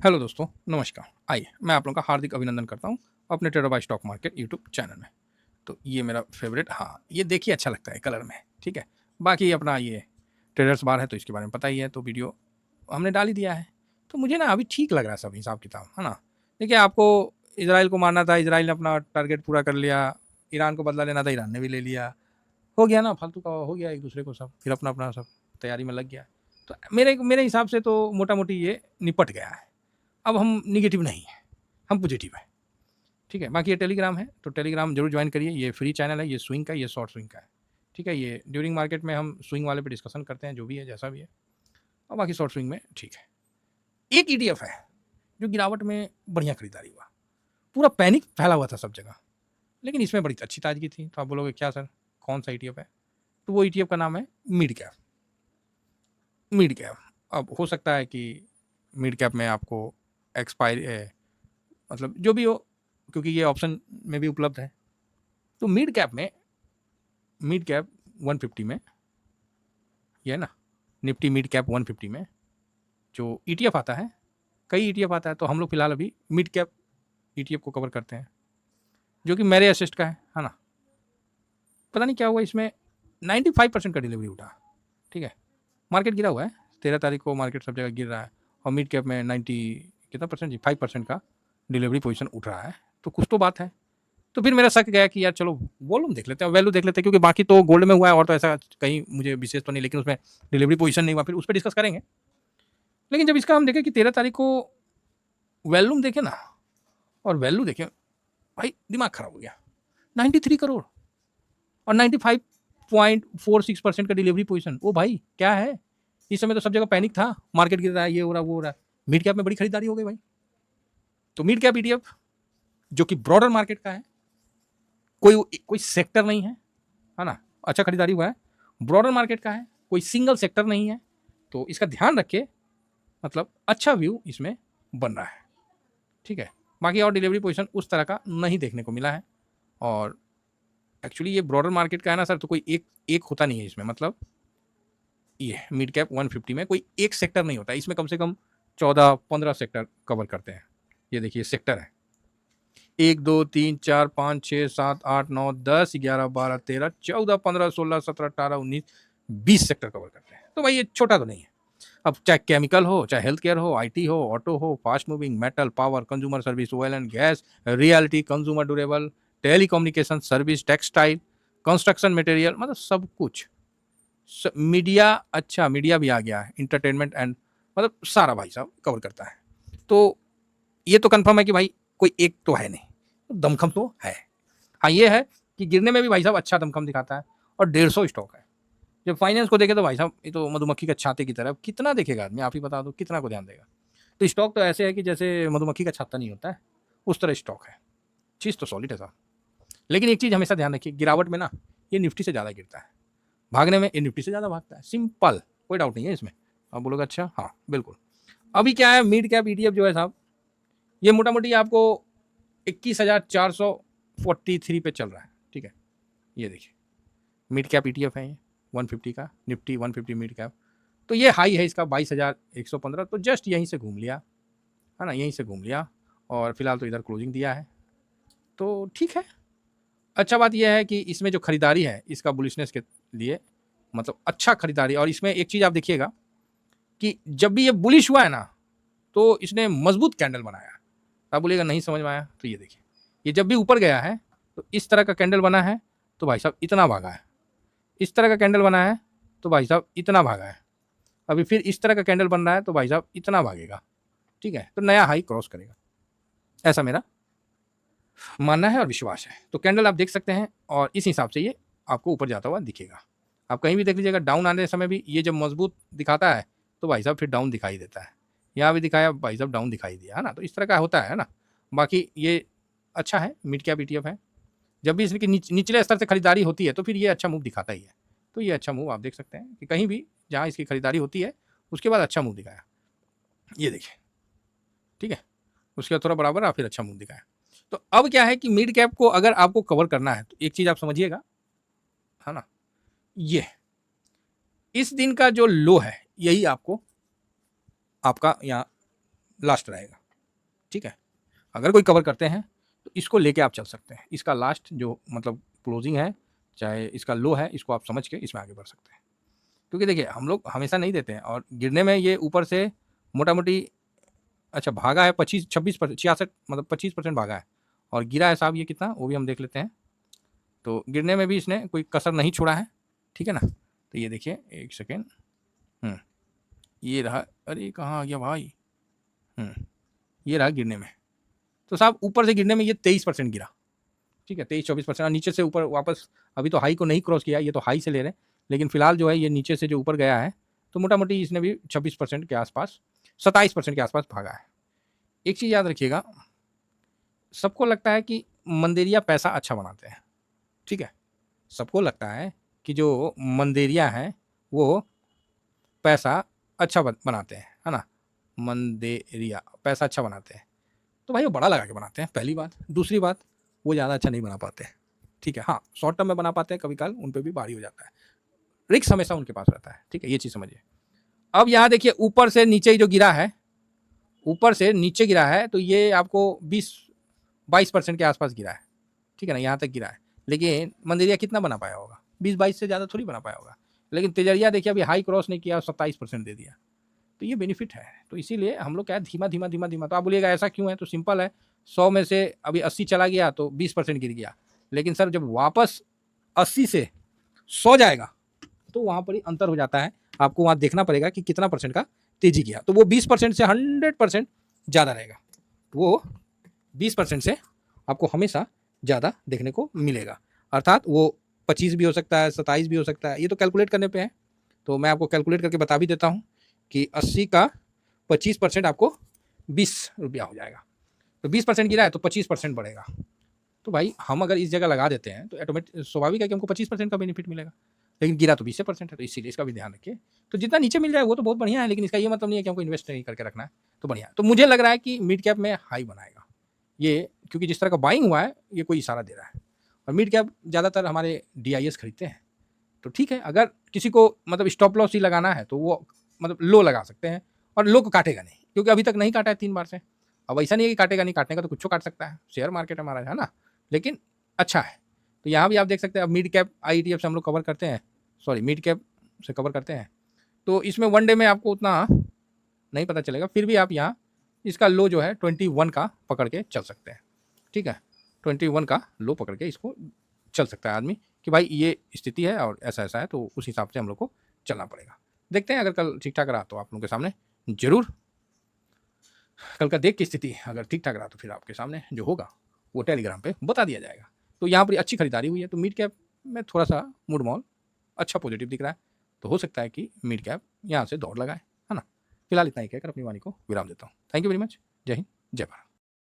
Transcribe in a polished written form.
Hello दोस्तों, नमस्कार। आइए, मैं आप लोगों का हार्दिक अभिनंदन करता हूँ अपने trader by stock market YouTube channel में। तो ये मेरा फेवरेट, हाँ, ये देखिए अच्छा लगता है कलर में, ठीक है। बाकी अपना ये ट्रेडर्स बार है तो इसके बारे में पता ही है, तो वीडियो हमने डाल ही दिया है। तो मुझे ना अभी ठीक लग रहा है सब हिसाब किताब, है ना। देखिए, आपको इजराइल को मारना था, इजराइल ने अपना टारगेट पूरा कर लिया। ईरान को बदला लेना था, ईरान ने भी ले लिया। हो गया ना, फालतू का हो गया एक दूसरे को सब, फिर अपना अपना सब तैयारी में लग गया। तो मेरे हिसाब से तो मोटा मोटी ये निपट गया है। अब हम निगेटिव नहीं है, हम पॉजिटिव है, ठीक है। बाकी ये टेलीग्राम है, तो टेलीग्राम जरूर ज्वाइन करिए। ये फ्री चैनल है, ये स्विंग का, ये शॉर्ट स्विंग का है, ठीक है। ये ड्यूरिंग मार्केट में हम स्विंग वाले पे डिस्कशन करते हैं, जो भी है जैसा भी है, और बाकी शॉर्ट स्विंग में ठीक है। एक ईटीएफ है जो गिरावट में बढ़िया खरीदारी हुआ, पूरा पैनिक फैला हुआ था सब जगह, लेकिन इसमें बड़ी अच्छी ताजगी थी। तो आप बोलोगे क्या सर, कौन सा ईटीएफ है? तो वो ईटीएफ का नाम है मिड कैप। मिड कैप, अब हो सकता है कि मिड कैप में आपको एक्सपायर मतलब जो भी हो, क्योंकि ये ऑप्शन में भी उपलब्ध है। तो मिड कैप 150 में, ये है ना, निफ्टी मिड कैप 150 में जो ईटीएफ आता है, कई ईटीएफ आता है, तो हम लोग फिलहाल अभी मिड कैप ईटीएफ को कवर करते हैं, जो कि मेरे असिस्ट का है ना। पता नहीं क्या हुआ इसमें, 95% का डिलीवरी उठा, ठीक है। मार्केट गिरा हुआ है, 13 तारीख को मार्केट सब जगह गिर रहा है, और मिड कैप में 90 कितना परसेंट जी, 5% का डिलीवरी पोजीशन उठ रहा है। तो कुछ तो बात है। तो फिर मेरा शक गया कि यार चलो वॉल्यूम देख लेते हैं, वैल्यू देख लेते हैं, क्योंकि बाकी तो गोल्ड में हुआ है और तो ऐसा कहीं मुझे विशेष तो नहीं, लेकिन उसमें डिलीवरी पोजीशन नहीं हुआ, फिर उस पर डिस्कस करेंगे। लेकिन जब इसका हम देखें कि 13 तारीख को वैल्यूम देखें ना, और वैल्यू देखें, भाई दिमाग खराब हो गया। 93 करोड़ और 95.46% का डिलीवरी पोजीशन। ओ भाई क्या है, इस समय तो सब जगह पैनिक था, मार्केट गिर रहा है, ये हो रहा वो हो रहा है। मिड कैप में बड़ी खरीदारी हो गई भाई। तो मिड कैप ईटीएफ जो कि ब्रॉडर मार्केट का है, कोई सेक्टर नहीं है ना, अच्छा खरीदारी हुआ है, ब्रॉडर मार्केट का है, कोई सिंगल सेक्टर नहीं है, तो इसका ध्यान रखे, मतलब अच्छा व्यू इसमें बन रहा है, ठीक है। बाकी और डिलीवरी पोजीशन उस तरह का नहीं देखने को मिला है, और एक्चुअली ये ब्रॉडर मार्केट का है ना सर, तो कोई एक होता नहीं है इसमें, मतलब ये मिड कैप 150 में कोई एक सेक्टर नहीं होता, इसमें कम से कम 14-15 सेक्टर कवर करते हैं। ये देखिए सेक्टर है, 1 2 3 4 5 6 7 8 9 10 11 12 13 14 15 16 17 18 19 20 सेक्टर कवर करते हैं। तो भाई ये छोटा तो नहीं है। अब चाहे केमिकल हो, चाहे हेल्थ केयर हो, आईटी हो, ऑटो हो, fast moving, metal, power, consumer service, oil and gas, reality, consumer durable, telecommunication service, textile, construction material, मतलब सब कुछ। मीडिया, अच्छा मीडिया भी आ गया है, इंटरटेनमेंट एंड, मतलब सारा भाई साहब कवर करता है। तो ये तो कंफर्म है कि भाई कोई एक तो है नहीं, दमखम तो है। हाँ ये है कि गिरने में भी भाई साहब अच्छा दमखम दिखाता है, और 150 स्टॉक है। जब फाइनेंस को देखे तो भाई साहब ये तो मधुमक्खी का छाते की तरह, कितना देखेगा आदमी, आप ही बता दो कितना को ध्यान देगा। तो स्टॉक तो ऐसे है कि जैसे मधुमक्खी का छाता नहीं होता है, उस तरह स्टॉक है। चीज़ तो सॉलिड है साहब। लेकिन एक चीज़ हमेशा ध्यान रखिए, गिरावट में ना ये निफ्टी से ज़्यादा गिरता है, भागने में ये निफ्टी से ज़्यादा भागता है, सिंपल, कोई डाउट नहीं है इसमें। आप बोलोगे अच्छा, हाँ बिल्कुल। अभी क्या है, मिड कैप ईटीएफ जो है साहब, ये मोटा मोटी आपको 21,443 पे चल रहा है, ठीक है। ये देखिए मिड कैप ईटीएफ है ये 150 का, निफ्टी 150 मिड कैप। तो ये हाई है इसका 22,115, तो जस्ट यहीं से घूम लिया, है ना, यहीं से घूम लिया, और फिलहाल तो इधर क्लोजिंग दिया है, तो ठीक है। अच्छा बात यह है कि इसमें जो खरीदारी है इसका बुलिशनेस के लिए, मतलब अच्छा खरीदारी। और इसमें एक चीज़ आप देखिएगा कि जब भी ये बुलिश हुआ है ना, तो इसने मजबूत कैंडल बनाया। आप बोलिएगा नहीं समझ में आया, तो ये देखिए, ये जब भी ऊपर गया है तो इस तरह का कैंडल बना है, तो भाई साहब इतना भागा है। इस तरह का कैंडल बना है तो भाई साहब इतना भागा है। अभी फिर इस तरह का कैंडल बन रहा है तो भाई साहब इतना भागेगा, ठीक है। तो नया हाई क्रॉस करेगा, ऐसा मेरा मानना है और विश्वास है। तो कैंडल आप देख सकते हैं, और इस हिसाब से ये आपको ऊपर जाता हुआ दिखेगा। आप कहीं भी देख लीजिएगा, डाउन आने समय भी ये जब मजबूत दिखाता है तो भाई साहब फिर डाउन दिखाई देता है। यहाँ भी दिखाया, भाई साहब डाउन दिखाई दिया, है ना। तो इस तरह का होता है ना। बाकी ये अच्छा है, मिड कैप ईटीएफ है। जब भी इसकी निचले स्तर से खरीदारी होती है तो फिर ये अच्छा मूव दिखाता ही है। तो ये अच्छा मूव आप देख सकते हैं कि कहीं भी जहाँ इसकी खरीदारी होती है उसके बाद अच्छा मूव दिखाया, ये देखिए, ठीक है। उसके बाद थोड़ा बराबर फिर अच्छा मूव दिखाया। तो अब क्या है कि मिड कैप को अगर आपको कवर करना है तो एक चीज आप समझिएगा, है ना, ये इस दिन का जो लो है यही आपको, आपका यहाँ लास्ट रहेगा, ठीक है। अगर कोई कवर करते हैं तो इसको लेके आप चल सकते हैं, इसका लास्ट जो मतलब क्लोजिंग है चाहे इसका लो है, इसको आप समझ के इसमें आगे बढ़ सकते हैं। क्योंकि देखिए हम लोग हमेशा नहीं देते हैं, और गिरने में ये ऊपर से मोटा मोटी अच्छा भागा है 25-26% 66 मतलब 25% भागा है, और गिरा है साहब ये कितना, वो भी हम देख लेते हैं। तो गिरने में भी इसने कोई कसर नहीं छोड़ा है, ठीक है ना। तो ये देखिए एक सेकेंड, ये रहा, अरे कहाँ आ गया भाई, ये रहा गिरने में। तो साहब ऊपर से गिरने में ये 23% गिरा, ठीक है, 23-24%, और नीचे से ऊपर वापस, अभी तो हाई को नहीं क्रॉस किया, ये तो हाई से ले रहे हैं, लेकिन फिलहाल जो है ये नीचे से जो ऊपर गया है, तो मोटा मोटी इसने भी 26% के आसपास, 27% के आसपास भागा है। एक चीज़ याद रखिएगा, सबको लगता है कि मंदेरिया पैसा अच्छा बनाते हैं, ठीक है, सबको लगता है कि जो मंदेरिया हैं वो पैसा अच्छा बनाते हैं, है ना, मंदेरिया पैसा अच्छा बनाते हैं। तो भाई वो बड़ा लगा के बनाते हैं, पहली बात। दूसरी बात, वो ज़्यादा अच्छा नहीं बना पाते हैं, ठीक है। हाँ, शॉर्ट टर्म में बना पाते हैं, कभी काल उन पर भी भारी हो जाता है, रिस्क हमेशा उनके पास रहता है, ठीक है, ये चीज़ समझिए। अब यहाँ देखिए ऊपर से नीचे ही जो गिरा है, ऊपर से नीचे गिरा है, तो ये आपको 20-22% के आसपास गिरा है, ठीक है ना, यहाँ तक गिरा है। लेकिन मंदिरिया कितना बना पाया होगा, 20-22 से ज़्यादा थोड़ी बना पाया होगा। लेकिन तेजरिया देखिए अभी हाई क्रॉस नहीं किया, 27% दे दिया, तो ये बेनिफिट है। तो इसीलिए हम लोग क्या है, धीमा धीमा धीमा धीमा। तो आप बोलिएगा ऐसा क्यों है, तो सिंपल है, 100 में से अभी 80 चला गया तो 20% गिर गया, लेकिन सर जब वापस 80 से 100 जाएगा तो वहाँ पर ही अंतर हो जाता है, आपको वहाँ देखना पड़ेगा कि कितना परसेंट का तेजी गया। तो वो 20% से 100% ज़्यादा रहेगा, वो 20% से आपको हमेशा ज़्यादा देखने को मिलेगा, अर्थात वो 25 भी हो सकता है, 27 भी हो सकता है, ये तो कैलकुलेट करने पे है। तो मैं आपको कैलकुलेट करके बता भी देता हूँ कि 80 का 25% आपको 20 रुपया हो जाएगा। तो 20% गिरा है तो 25% बढ़ेगा। तो भाई हम अगर इस जगह लगा देते हैं तो ऑटोमेटिक स्वाभाविक है कि हमको 25% का बेनिफिट मिलेगा, लेकिन गिरा तो 20% है, तो इसीलिए इसका भी ध्यान रखिए। तो जितना नीचे मिल जाए वो तो बहुत बढ़िया है, लेकिन इसका ये मतलब नहीं है कि हमको इन्वेस्ट नहीं करके रखना है, तो बढ़िया है। तो मुझे लग रहा है कि मिड कैप में हाई बनाएगा ये, क्योंकि जिस तरह का बाइंग हुआ है ये कोई इशारा दे रहा है, और मिड कैप ज़्यादातर हमारे DIS खरीदते हैं। तो ठीक है, अगर किसी को मतलब स्टॉप लॉस ही लगाना है तो वो मतलब लो लगा सकते हैं, और लो को काटेगा नहीं, क्योंकि अभी तक नहीं काटा है 3 बार से। अब ऐसा नहीं है कि काटेगा नहीं, काटने का तो कुछ काट सकता है, शेयर मार्केट हमारा है ना, लेकिन अच्छा है। तो यहाँ भी आप देख सकते हैं, अब मिड कैप IETF से हम लोग कवर करते हैं, सॉरी मिड कैप से कवर करते हैं, तो इसमें वन डे में आपको उतना नहीं पता चलेगा, फिर भी आप यहाँ इसका लो जो है 21 का पकड़ के चल सकते हैं, ठीक है, 21 का लो पकड़ के इसको चल सकता है आदमी कि भाई ये स्थिति है और ऐसा ऐसा है, तो उस हिसाब से हम लोग को चलना पड़ेगा। देखते हैं, अगर कल ठीक ठाक रहा तो आप लोगों के सामने जरूर कल का देख की स्थिति अगर ठीक ठाक रहा तो फिर आपके सामने जो होगा वो टेलीग्राम पे बता दिया जाएगा। तो यहाँ पर अच्छी खरीदारी हुई है, तो मिड कैप में थोड़ा सा मूड मॉल अच्छा पॉजिटिव दिख रहा है, तो हो सकता है कि मिड कैप यहाँ से दौड़ लगाए, है ना। फिलहाल इतना ही कहकर अपनी वाणी को विराम देता हूँ। Thank you very much. जय हिंद, जय भारत।